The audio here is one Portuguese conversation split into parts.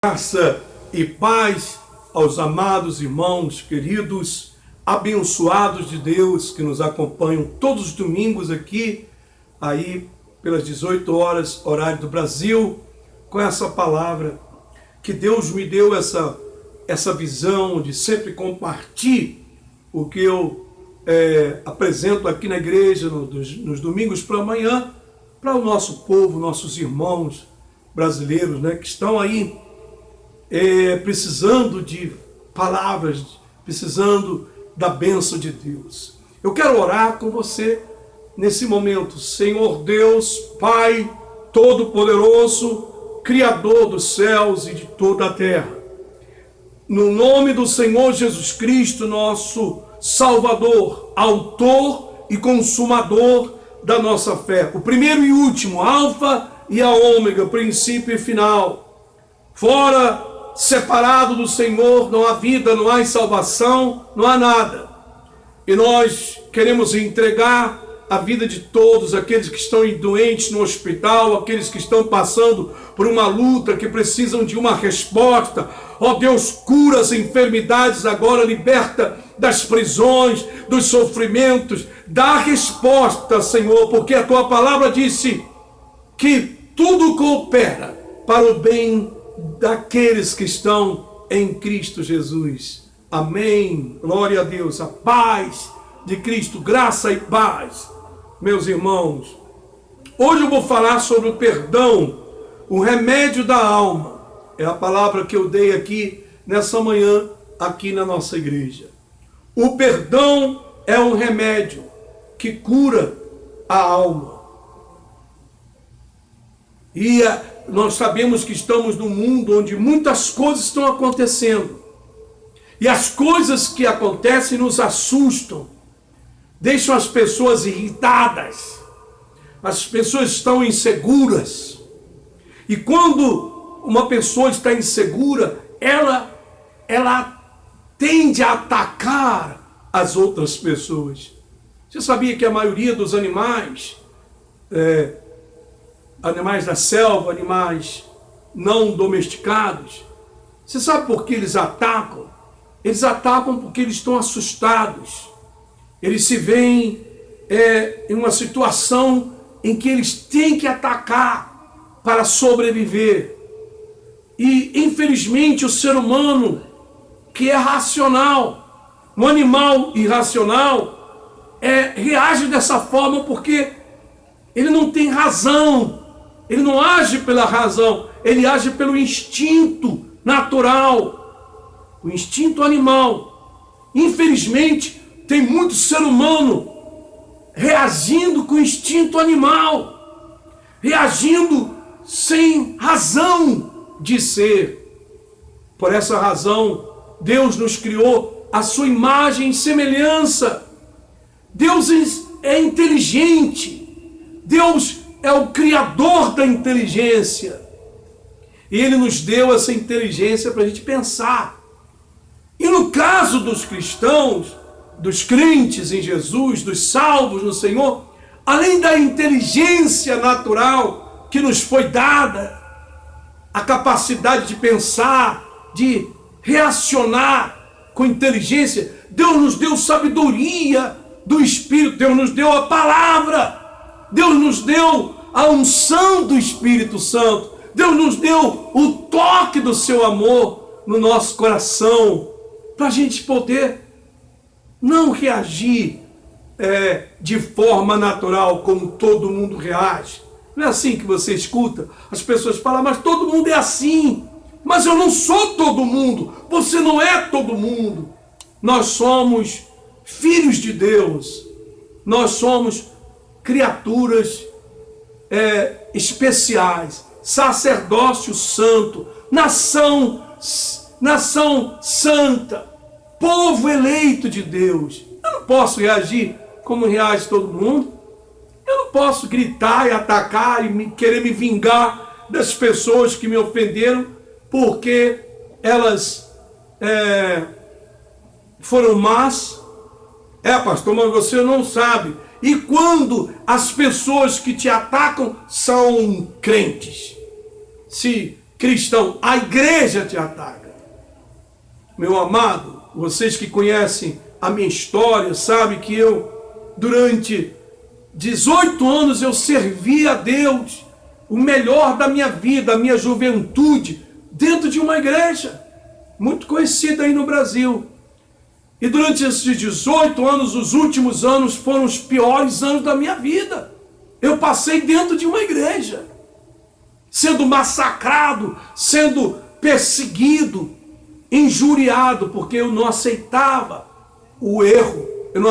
Graça e paz aos amados irmãos queridos, abençoados de Deus que nos acompanham todos os domingos aqui, aí pelas 18 horas, horário do Brasil, com essa palavra que Deus me deu essa visão de sempre compartilhar o que eu apresento aqui na igreja nos domingos para amanhã, para o nosso povo, nossos irmãos brasileiros, que estão aí precisando de palavras, precisando da bênção de Deus. Eu quero orar com você nesse momento. Senhor Deus, Pai Todo-Poderoso, Criador dos céus e de toda a terra, no nome do Senhor Jesus Cristo, nosso Salvador, autor e consumador da nossa fé, o primeiro e último, alfa e a ômega, princípio e final. Fora separado do Senhor não há vida, não há salvação, não há nada. E nós queremos entregar a vida de todos, aqueles que estão doentes no hospital, aqueles que estão passando por uma luta, que precisam de uma resposta. Ó Deus, cura as enfermidades agora, liberta das prisões, dos sofrimentos, dá resposta, Senhor, porque a Tua palavra disse que tudo coopera para o bem daqueles que estão em Cristo Jesus. Amém. Glória a Deus. A paz de Cristo, graça e paz. Meus irmãos, hoje eu vou falar sobre o perdão, o remédio da alma. É a palavra que eu dei aqui nessa manhã, aqui na nossa igreja. O perdão é um remédio que cura a alma. E nós sabemos que estamos num mundo onde muitas coisas estão acontecendo. E as coisas que acontecem nos assustam, deixam as pessoas irritadas, as pessoas estão inseguras. E quando uma pessoa está insegura, ela tende a atacar as outras pessoas. Você sabia que a maioria dos animais da selva, animais não domesticados, você sabe por que eles atacam? Eles atacam porque eles estão assustados. Eles se veem em uma situação em que eles têm que atacar para sobreviver. E, infelizmente, o ser humano, que é racional, um animal irracional, reage dessa forma porque ele não tem razão. Ele não age pela razão, ele age pelo instinto natural, o instinto animal. Infelizmente, tem muito ser humano reagindo com o instinto animal, reagindo sem razão de ser. Por essa razão, Deus nos criou à sua imagem e semelhança. Deus é inteligente, Deus é o Criador da inteligência. E Ele nos deu essa inteligência para a gente pensar. E no caso dos cristãos, dos crentes em Jesus, dos salvos no Senhor, além da inteligência natural que nos foi dada, a capacidade de pensar, de reacionar com inteligência, Deus nos deu sabedoria do Espírito, Deus nos deu a palavra, Deus nos deu a unção do Espírito Santo, Deus nos deu o toque do seu amor no nosso coração, para a gente poder não reagir de forma natural como todo mundo reage. Não é assim que você escuta as pessoas falam, mas todo mundo é assim. Mas eu não sou todo mundo, você não é todo mundo. Nós somos filhos de Deus, nós somos criaturas especiais, sacerdócio santo, nação santa, povo eleito de Deus. Eu não posso reagir como reage todo mundo. Eu não posso gritar e atacar e querer me vingar das pessoas que me ofenderam porque elas foram más. Pastor, mas você não sabe. E quando as pessoas que te atacam são crentes? Se cristão, a igreja te ataca. Meu amado, vocês que conhecem a minha história, sabem que eu, durante 18 anos, eu servi a Deus, o melhor da minha vida, a minha juventude, dentro de uma igreja, muito conhecida aí no Brasil. E durante esses 18 anos, os últimos anos foram os piores anos da minha vida. Eu passei dentro de uma igreja, sendo massacrado, sendo perseguido, injuriado, porque eu não aceitava o erro. Eu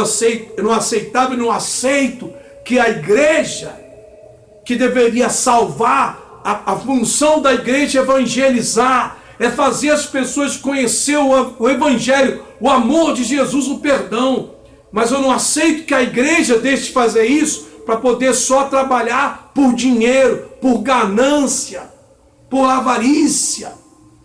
não aceitava e não aceito que a igreja, que deveria salvar, a função da igreja é evangelizar, é fazer as pessoas conhecer o evangelho, o amor de Jesus, o perdão. Mas eu não aceito que a igreja deixe de fazer isso para poder só trabalhar por dinheiro, por ganância, por avarícia,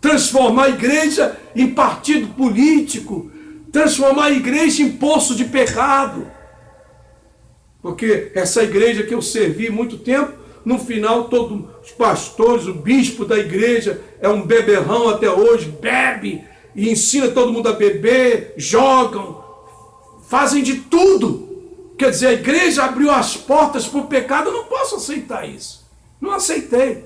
transformar a igreja em partido político, transformar a igreja em poço de pecado. Porque essa igreja que eu servi muito tempo, no final todos os pastores, o bispo da igreja é um beberrão até hoje, bebe e ensina todo mundo a beber, jogam, fazem de tudo. Quer dizer, a igreja abriu as portas para o pecado, eu não posso aceitar isso. Não aceitei.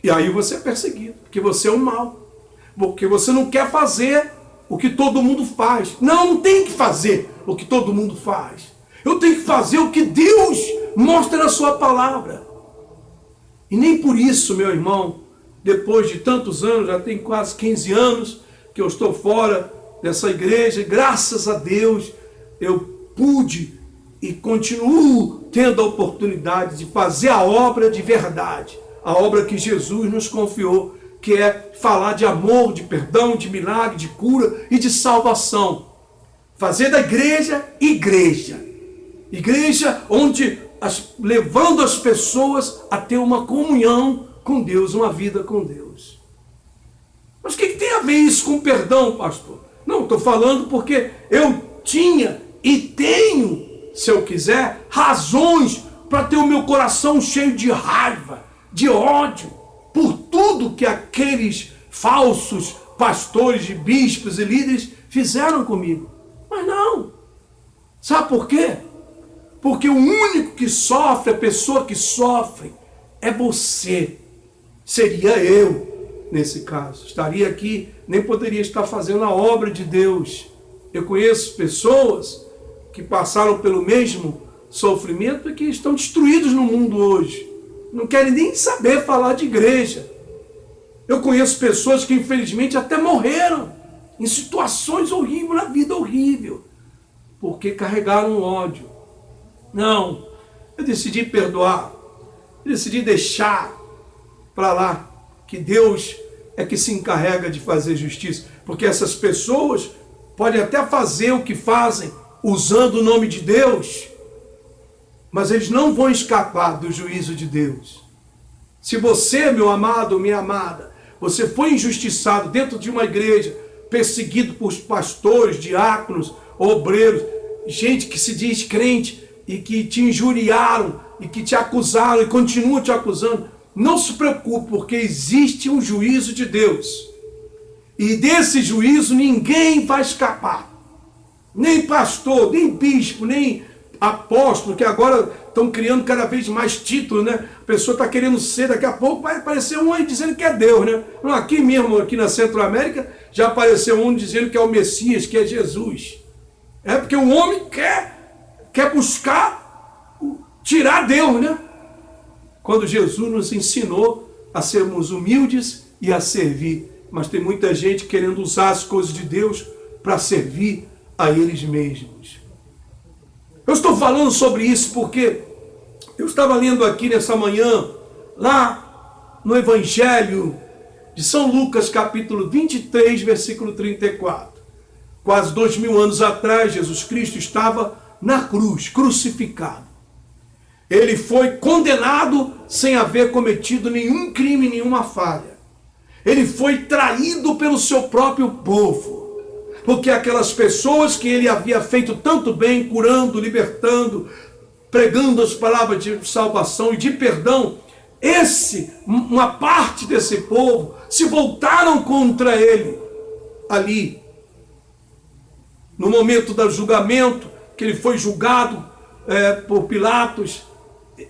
E aí você é perseguido, porque você é o mal. Porque você não quer fazer o que todo mundo faz. Não tem que fazer o que todo mundo faz. Eu tenho que fazer o que Deus mostra na sua palavra. E nem por isso, meu irmão, depois de tantos anos, já tem quase 15 anos que eu estou fora dessa igreja, e graças a Deus eu pude e continuo tendo a oportunidade de fazer a obra de verdade, a obra que Jesus nos confiou, que é falar de amor, de perdão, de milagre, de cura e de salvação. Fazer da igreja, igreja. Igreja onde levando as pessoas a ter uma comunhão com Deus, uma vida com Deus. Mas o que tem a ver isso com perdão, pastor? Não, estou falando porque eu tinha e tenho, se eu quiser, razões para ter o meu coração cheio de raiva, de ódio, por tudo que aqueles falsos pastores, bispos e líderes fizeram comigo. Mas não. Sabe por quê? Porque o único que sofre, a pessoa que sofre, é você. Seria eu, nesse caso. Estaria aqui, nem poderia estar fazendo a obra de Deus. Eu conheço pessoas que passaram pelo mesmo sofrimento e que estão destruídos no mundo hoje. Não querem nem saber falar de igreja. Eu conheço pessoas que infelizmente até morreram em situações horríveis, na vida horrível, porque carregaram ódio. Não, eu decidi perdoar, eu decidi deixar para lá, que Deus é que se encarrega de fazer justiça, porque essas pessoas podem até fazer o que fazem, usando o nome de Deus, mas eles não vão escapar do juízo de Deus. Se você, meu amado, minha amada, você foi injustiçado dentro de uma igreja, perseguido por pastores, diáconos, obreiros, gente que se diz crente e que te injuriaram e que te acusaram e continuam te acusando, não se preocupe, porque existe um juízo de Deus. E desse juízo ninguém vai escapar. Nem pastor, nem bispo, nem apóstolo, que agora estão criando cada vez mais títulos, né? A pessoa está querendo ser, daqui a pouco vai aparecer um aí dizendo que é Deus, né? Aqui mesmo, aqui na Centro-América, já apareceu um dizendo que é o Messias, que é Jesus. É porque o homem quer buscar tirar Deus, né? Quando Jesus nos ensinou a sermos humildes e a servir. Mas tem muita gente querendo usar as coisas de Deus para servir a eles mesmos. Eu estou falando sobre isso porque eu estava lendo aqui nessa manhã, lá no Evangelho de São Lucas, capítulo 23, versículo 34. Quase 2000 anos atrás, Jesus Cristo estava na cruz, crucificado. Ele foi condenado sem haver cometido nenhum crime, nenhuma falha. Ele foi traído pelo seu próprio povo. Porque aquelas pessoas que ele havia feito tanto bem, curando, libertando, pregando as palavras de salvação e de perdão, uma parte desse povo se voltaram contra ele ali, no momento do julgamento, que ele foi julgado por Pilatos,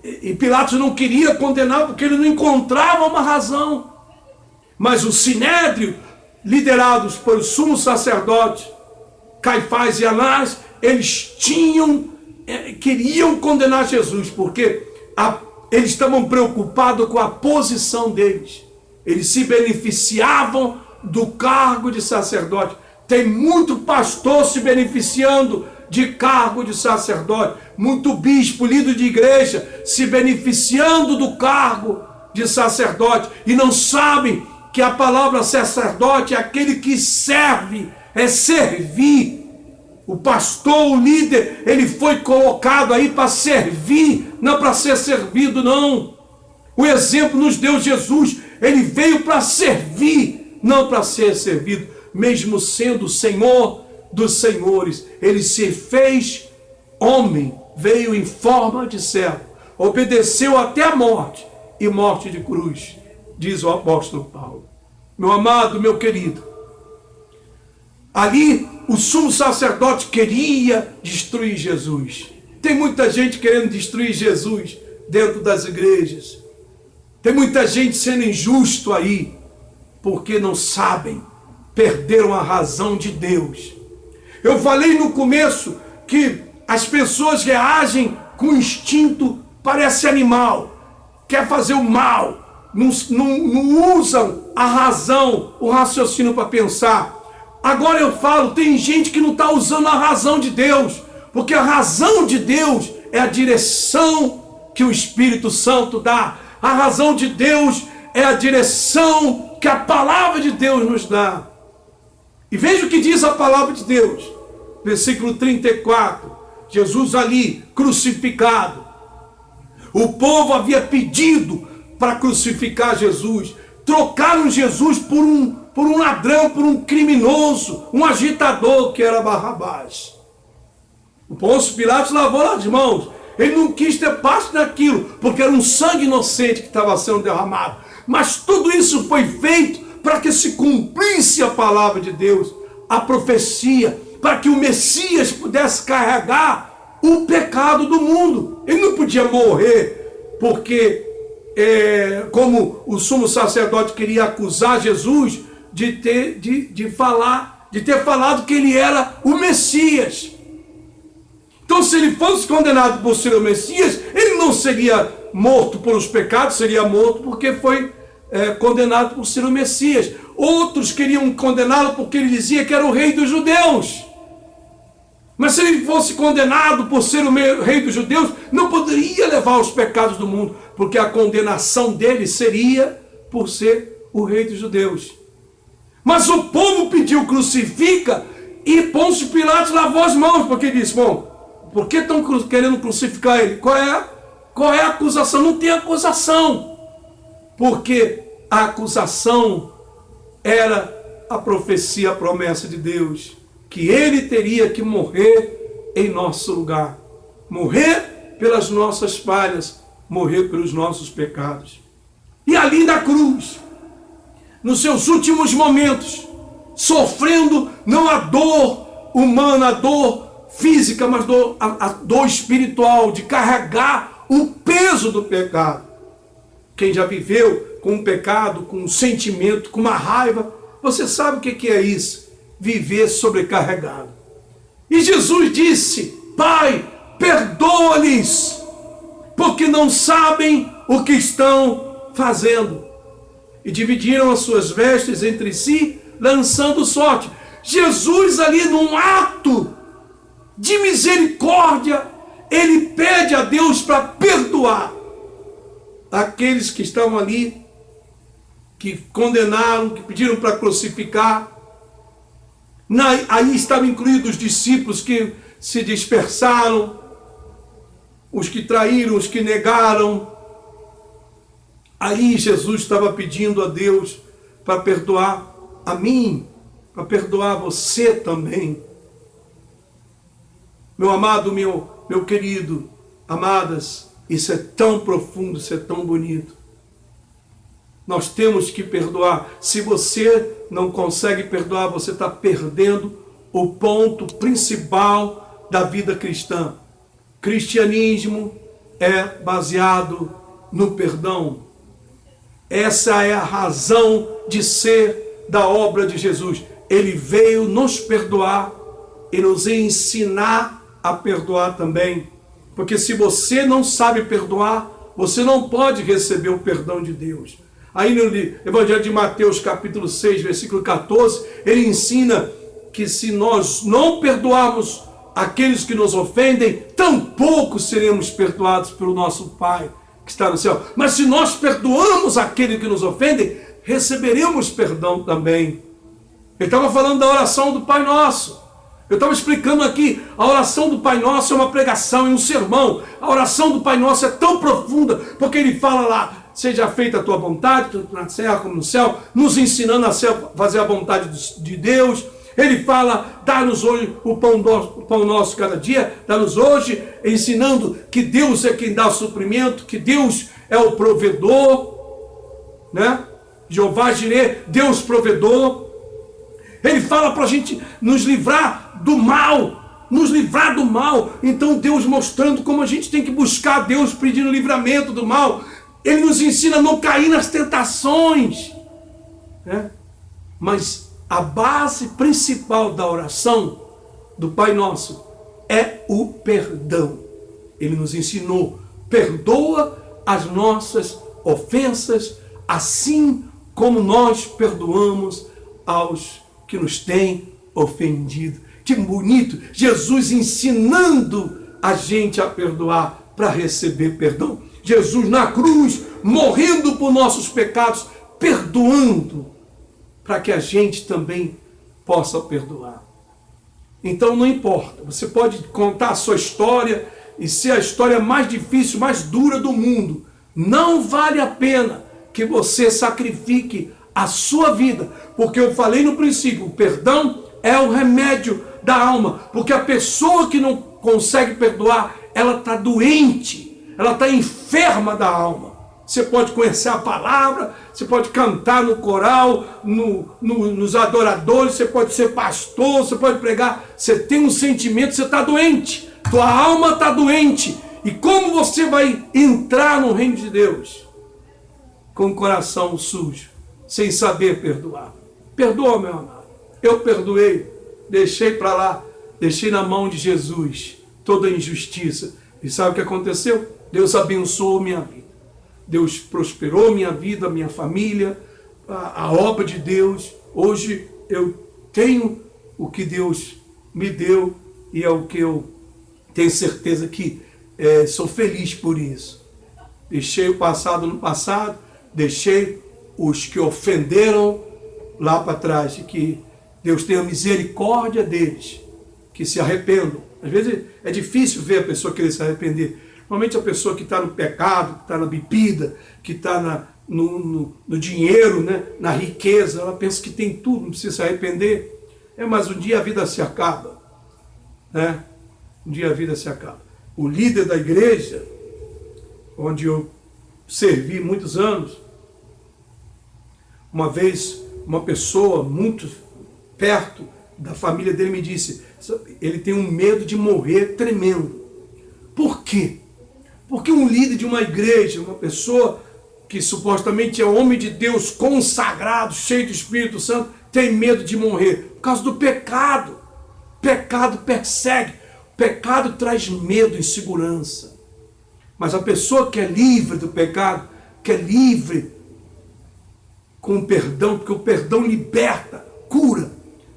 e Pilatos não queria condenar porque ele não encontrava uma razão. Mas o Sinédrio, liderados por sumo sacerdote Caifás e Anás, eles queriam condenar Jesus, porque eles estavam preocupados com a posição deles. Eles se beneficiavam do cargo de sacerdote. Tem muito pastor se beneficiando de cargo de sacerdote, muito bispo, líder de igreja, se beneficiando do cargo de sacerdote, e não sabem que a palavra sacerdote é aquele que serve, é servir. O pastor, o líder, ele foi colocado aí para servir, não para ser servido, não. O exemplo nos deu Jesus, ele veio para servir, não para ser servido. Mesmo sendo o Senhor dos senhores, ele se fez homem, veio em forma de servo, obedeceu até a morte, e morte de cruz, diz o apóstolo Paulo. Meu amado, meu querido, ali o sumo sacerdote queria destruir Jesus. Tem muita gente querendo destruir Jesus dentro das igrejas. Tem muita gente sendo injusto aí, porque não sabem, perderam a razão de Deus. Eu falei no começo que as pessoas reagem com instinto, parece animal, quer fazer o mal, não usam a razão, o raciocínio para pensar. Agora eu falo, tem gente que não está usando a razão de Deus, porque a razão de Deus é a direção que o Espírito Santo dá. A razão de Deus é a direção que a palavra de Deus nos dá. E veja o que diz a palavra de Deus, versículo 34, Jesus ali crucificado. O povo havia pedido para crucificar Jesus, trocaram Jesus por um ladrão, por um criminoso, um agitador que era Barrabás. O Pôncio Pilatos lavou as mãos, ele não quis ter parte daquilo, porque era um sangue inocente que estava sendo derramado. Mas tudo isso foi feito para que se cumprisse a palavra de Deus, a profecia, para que o Messias pudesse carregar o pecado do mundo. Ele não podia morrer, porque, como o sumo sacerdote queria acusar Jesus de ter falado que ele era o Messias. Então, se ele fosse condenado por ser o Messias, ele não seria morto pelos pecados, seria morto porque foi condenado por ser o Messias. Outros queriam condená-lo porque ele dizia que era o rei dos judeus. Mas se ele fosse condenado por ser o rei dos judeus, não poderia levar os pecados do mundo, porque a condenação dele seria por ser o rei dos judeus. Mas o povo pediu crucifica, e Pôncio Pilatos lavou as mãos, porque disse, bom, por que estão querendo crucificar ele? Qual é a acusação? Não tem acusação, porque a acusação era a profecia, a promessa de Deus, que ele teria que morrer em nosso lugar, morrer pelas nossas falhas, morrer pelos nossos pecados. E ali na cruz, nos seus últimos momentos, sofrendo não a dor humana, a dor física, mas a dor espiritual, de carregar o peso do pecado. Quem já viveu com um pecado, com um sentimento, com uma raiva, você sabe o que é isso, viver sobrecarregado. E Jesus disse, Pai, perdoa-lhes, porque não sabem o que estão fazendo. E dividiram as suas vestes entre si, lançando sorte. Jesus ali num ato de misericórdia, ele pede a Deus para perdoar aqueles que estavam ali, que condenaram, que pediram para crucificar. Aí estavam incluídos os discípulos que se dispersaram, os que traíram, os que negaram. Aí Jesus estava pedindo a Deus para perdoar a mim, para perdoar você também. Meu amado, meu querido, amadas, isso é tão profundo, isso é tão bonito. Nós temos que perdoar. Se você não consegue perdoar, você está perdendo o ponto principal da vida cristã. Cristianismo é baseado no perdão. Essa é a razão de ser da obra de Jesus. Ele veio nos perdoar e nos ensinar a perdoar também. Porque se você não sabe perdoar, você não pode receber o perdão de Deus. Aí no Evangelho de Mateus, capítulo 6, versículo 14, ele ensina que se nós não perdoarmos aqueles que nos ofendem, tampouco seremos perdoados pelo nosso Pai que está no céu. Mas se nós perdoamos aquele que nos ofendem, receberemos perdão também. Ele estava falando da oração do Pai Nosso. Eu estava explicando aqui, a oração do Pai Nosso é uma pregação, é um sermão. A oração do Pai Nosso é tão profunda, porque ele fala lá, seja feita a tua vontade, tanto na terra como no céu, nos ensinando a fazer a vontade de Deus. Ele fala, dá-nos hoje o pão nosso cada dia, dá-nos hoje, ensinando que Deus é quem dá o suprimento, que Deus é o provedor, né? Jeová Jireh, Deus provedor. Ele fala para a gente nos livrar do mal, nos livrar do mal. Então Deus mostrando como a gente tem que buscar a Deus pedindo livramento do mal. Ele nos ensina a não cair nas tentações, né? Mas a base principal da oração do Pai Nosso é o perdão. Ele nos ensinou, perdoa as nossas ofensas, assim como nós perdoamos aos que nos têm ofendido. Que bonito, Jesus ensinando a gente a perdoar para receber perdão. Jesus na cruz, morrendo por nossos pecados, perdoando, para que a gente também possa perdoar. Então não importa, você pode contar a sua história e ser a história mais difícil, mais dura do mundo. Não vale a pena que você sacrifique a sua vida, porque eu falei no princípio, o perdão é o remédio da alma, porque a pessoa que não consegue perdoar, ela está doente, ela está enferma da alma. Você pode conhecer a palavra, você pode cantar no coral, nos adoradores, você pode ser pastor, você pode pregar, você tem um sentimento, você está doente, tua alma está doente. E como você vai entrar no reino de Deus? Com o coração sujo, sem saber perdoar. Perdoa, meu amado. Eu perdoei, deixei para lá, deixei na mão de Jesus toda a injustiça. E sabe o que aconteceu? Deus abençoou minha vida. Deus prosperou minha vida, minha família, a obra de Deus. Hoje eu tenho o que Deus me deu e é o que eu tenho certeza que sou feliz por isso. Deixei o passado no passado, deixei os que ofenderam lá para trás, e que Deus tenha misericórdia deles, que se arrependam. Às vezes é difícil ver a pessoa querer se arrepender. Normalmente a pessoa que está no pecado, que está na bebida, que está no dinheiro, né, na riqueza, ela pensa que tem tudo, não precisa se arrepender. Mas um dia a vida se acaba, né? Um dia a vida se acaba. O líder da igreja, onde eu servi muitos anos, uma vez uma pessoa muito perto da família dele me disse, ele tem um medo de morrer tremendo. Por quê? Porque um líder de uma igreja, uma pessoa que supostamente é homem de Deus, consagrado, cheio do Espírito Santo, tem medo de morrer por causa do pecado. Pecado persegue, pecado traz medo, insegurança. Mas a pessoa que é livre do pecado, que é livre com o perdão, porque o perdão liberta, cura,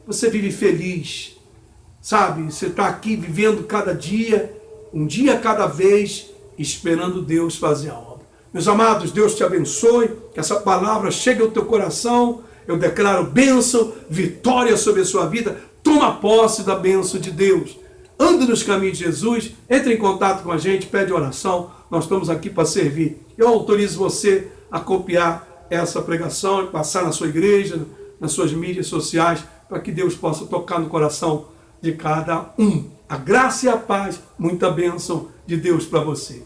você vive feliz, sabe? Você está aqui vivendo cada dia, um dia a cada vez, esperando Deus fazer a obra. Meus amados, Deus te abençoe, que essa palavra chegue ao teu coração. Eu declaro bênção, vitória sobre a sua vida. Toma posse da bênção de Deus. Ande nos caminhos de Jesus, entre em contato com a gente, pede oração. Nós estamos aqui para servir. Eu autorizo você a copiar essa pregação e passar na sua igreja, nas suas mídias sociais, para que Deus possa tocar no coração de cada um. A graça e a paz, muita bênção de Deus para você.